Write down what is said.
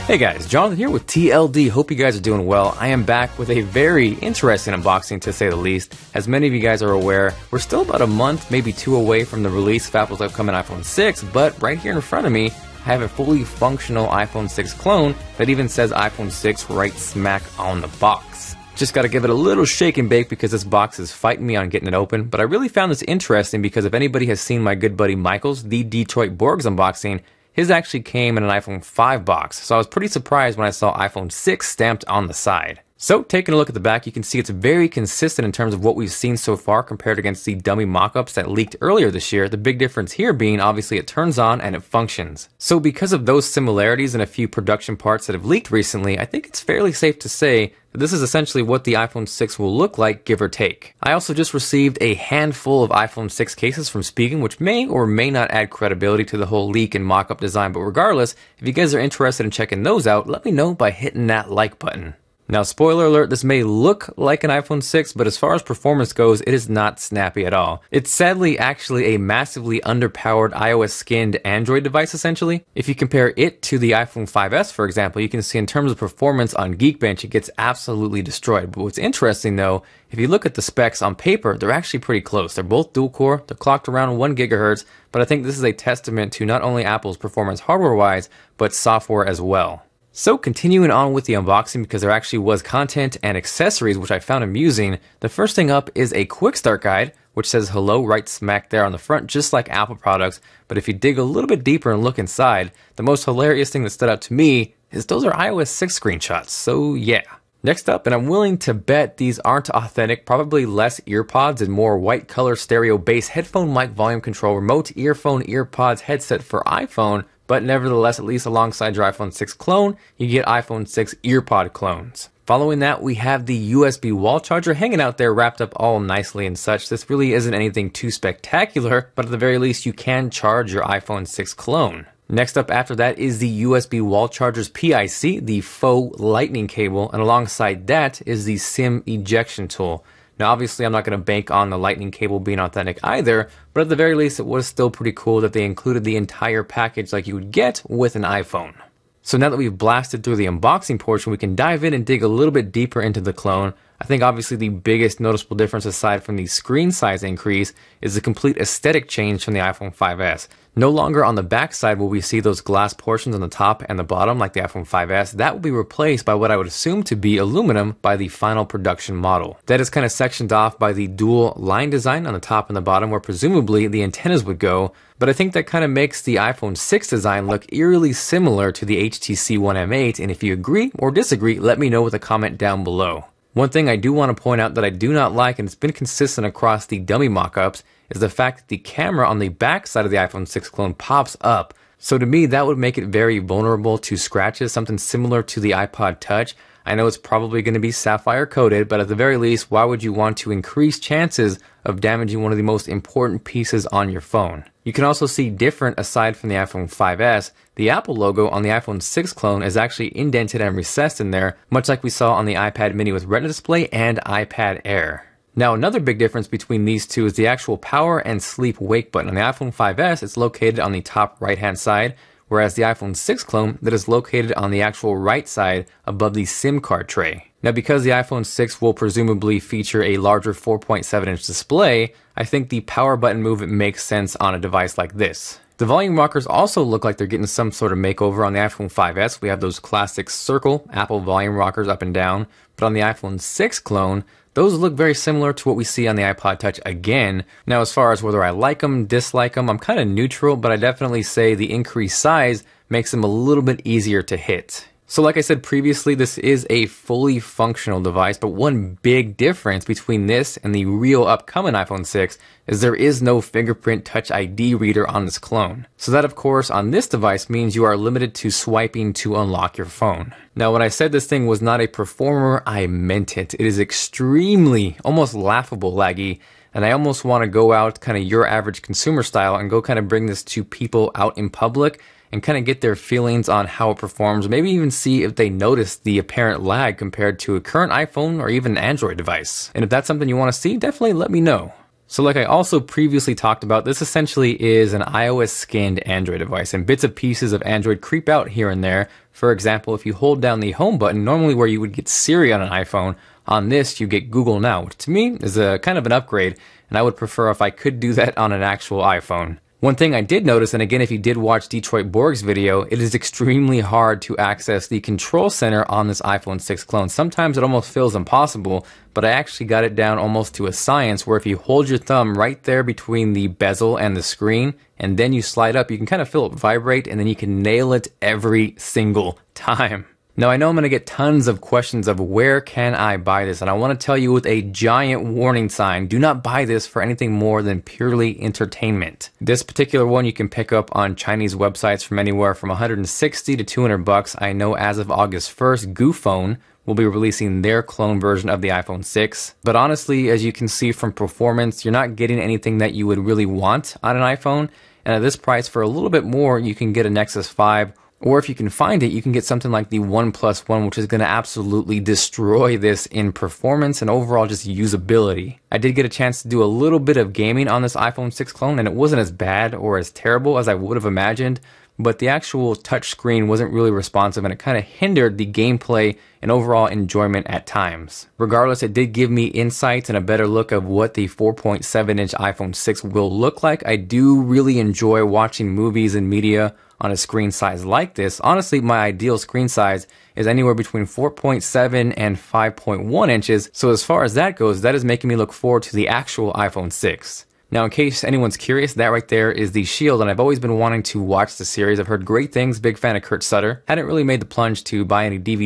Hey guys, Jonathan here with TLD. Hope you guys are doing well. I am back with a very interesting unboxing to say the least. As many of you guys are aware, we're still about a month, maybe two away from the release of Apple's upcoming iPhone 6, but right here in front of me, I have a fully functional iPhone 6 clone that even says iPhone 6 right smack on the box. Just gotta give it a little shake and bake because this box is fighting me on getting it open, but I really found this interesting because if anybody has seen my good buddy Michael's The Detroit Borgs unboxing, his actually came in an iPhone 5 box, so I was pretty surprised when I saw iPhone 6 stamped on the side. So, taking a look at the back, you can see it's very consistent in terms of what we've seen so far compared against the dummy mock-ups that leaked earlier this year, the big difference here being obviously it turns on and it functions. So because of those similarities and a few production parts that have leaked recently, I think it's fairly safe to say that this is essentially what the iPhone 6 will look like, give or take. I also just received a handful of iPhone 6 cases from Spigen, which may or may not add credibility to the whole leak and mock-up design, but regardless, if you guys are interested in checking those out, let me know by hitting that like button. Now, spoiler alert, this may look like an iPhone 6, but as far as performance goes, it is not snappy at all. It's sadly actually a massively underpowered iOS-skinned Android device, essentially. If you compare it to the iPhone 5S, for example, you can see in terms of performance on Geekbench, it gets absolutely destroyed. But what's interesting, though, if you look at the specs on paper, they're actually pretty close. They're both dual-core, they're clocked around 1 GHz, but I think this is a testament to not only Apple's performance hardware-wise, but software as well. So continuing on with the unboxing, because there actually was content and accessories which I found amusing, the first thing up is a quick start guide, which says hello right smack there on the front, just like Apple products. But if you dig a little bit deeper and look inside, the most hilarious thing that stood out to me is those are iOS 6 screenshots, so yeah. Next up, and I'm willing to bet these aren't authentic, probably less earpods and more white color stereo bass headphone mic volume control remote earphone earpods headset for iPhone, but nevertheless, at least alongside your iPhone 6 clone, you get iPhone 6 earpod clones. Following that, we have the USB wall charger hanging out there wrapped up all nicely and such. This really isn't anything too spectacular, but at the very least you can charge your iPhone 6 clone. Next up after that is the USB wall charger's PIC, the faux lightning cable, and alongside that is the SIM ejection tool. Now obviously I'm not going to bank on the lightning cable being authentic either, but at the very least it was still pretty cool that they included the entire package like you would get with an iPhone. So now that we've blasted through the unboxing portion, we can dive in and dig a little bit deeper into the clone. I think obviously the biggest noticeable difference aside from the screen size increase is the complete aesthetic change from the iPhone 5S. No longer on the back side will we see those glass portions on the top and the bottom like the iPhone 5S. That will be replaced by what I would assume to be aluminum by the final production model. That is kind of sectioned off by the dual line design on the top and the bottom where presumably the antennas would go. But I think that kind of makes the iPhone 6 design look eerily similar to the HTC One M8, and if you agree or disagree, let me know with a comment down below. One thing I do want to point out that I do not like, and it's been consistent across the dummy mock-ups, is the fact that the camera on the back side of the iPhone 6 clone pops up. So to me, that would make it very vulnerable to scratches, something similar to the iPod Touch. I know it's probably going to be sapphire coated, but at the very least, why would you want to increase chances of damaging one of the most important pieces on your phone? You can also see different aside from the iPhone 5S. The Apple logo on the iPhone 6 clone is actually indented and recessed in there, much like we saw on the iPad mini with Retina display and iPad Air. Now another big difference between these two is the actual power and sleep wake button. On the iPhone 5S, it's located on the top right hand side, whereas the iPhone 6 clone that is located on the actual right side above the SIM card tray. Now because the iPhone 6 will presumably feature a larger 4.7-inch display, I think the power button movement makes sense on a device like this. The volume rockers also look like they're getting some sort of makeover. On the iPhone 5S, we have those classic circle Apple volume rockers up and down, but on the iPhone 6 clone, those look very similar to what we see on the iPod Touch again. Now as far as whether I like them, dislike them, I'm kind of neutral, but I definitely say the increased size makes them a little bit easier to hit. So like I said previously, this is a fully functional device, but one big difference between this and the real upcoming iPhone 6 is there is no fingerprint Touch ID reader on this clone. So that of course on this device means you are limited to swiping to unlock your phone. Now when I said this thing was not a performer, I meant it. It is extremely, almost laughable laggy, and I almost want to go out kind of your average consumer style and go kind of bring this to people out in public and kind of get their feelings on how it performs, maybe even see if they notice the apparent lag compared to a current iPhone or even an Android device. And if that's something you want to see, definitely let me know. So like I also previously talked about, this essentially is an iOS skinned Android device, and bits and pieces of Android creep out here and there. For example, if you hold down the home button, normally where you would get Siri on an iPhone, on this you get Google Now, which to me is a kind of an upgrade, and I would prefer if I could do that on an actual iPhone. One thing I did notice, and again if you did watch Detroit Borg's video, it is extremely hard to access the control center on this iPhone 6 clone. Sometimes it almost feels impossible, but I actually got it down almost to a science where if you hold your thumb right there between the bezel and the screen, and then you slide up, you can kind of feel it vibrate, and then you can nail it every single time. Now I know I'm going to get tons of questions of where can I buy this, and I want to tell you with a giant warning sign, do not buy this for anything more than purely entertainment. This particular one you can pick up on Chinese websites from anywhere from 160 to 200 bucks. I know as of August 1st, Goophone will be releasing their clone version of the iPhone 6. But honestly, as you can see from performance, you're not getting anything that you would really want on an iPhone, and at this price for a little bit more, you can get a Nexus 5. Or if you can find it, you can get something like the OnePlus One, which is going to absolutely destroy this in performance and overall just usability. I did get a chance to do a little bit of gaming on this iPhone 6 clone, and it wasn't as bad or as terrible as I would have imagined, but the actual touch screen wasn't really responsive, and it kind of hindered the gameplay and overall enjoyment at times. Regardless, it did give me insights and a better look of what the 4.7-inch iPhone 6 will look like. I do really enjoy watching movies and media on a screen size like this. Honestly, my ideal screen size is anywhere between 4.7 and 5.1 inches. So as far as that goes, that is making me look forward to the actual iPhone 6. Now, in case anyone's curious, that right there is the Shield, and I've always been wanting to watch the series. I've heard great things, big fan of Kurt Sutter. Hadn't really made the plunge to buy any DVD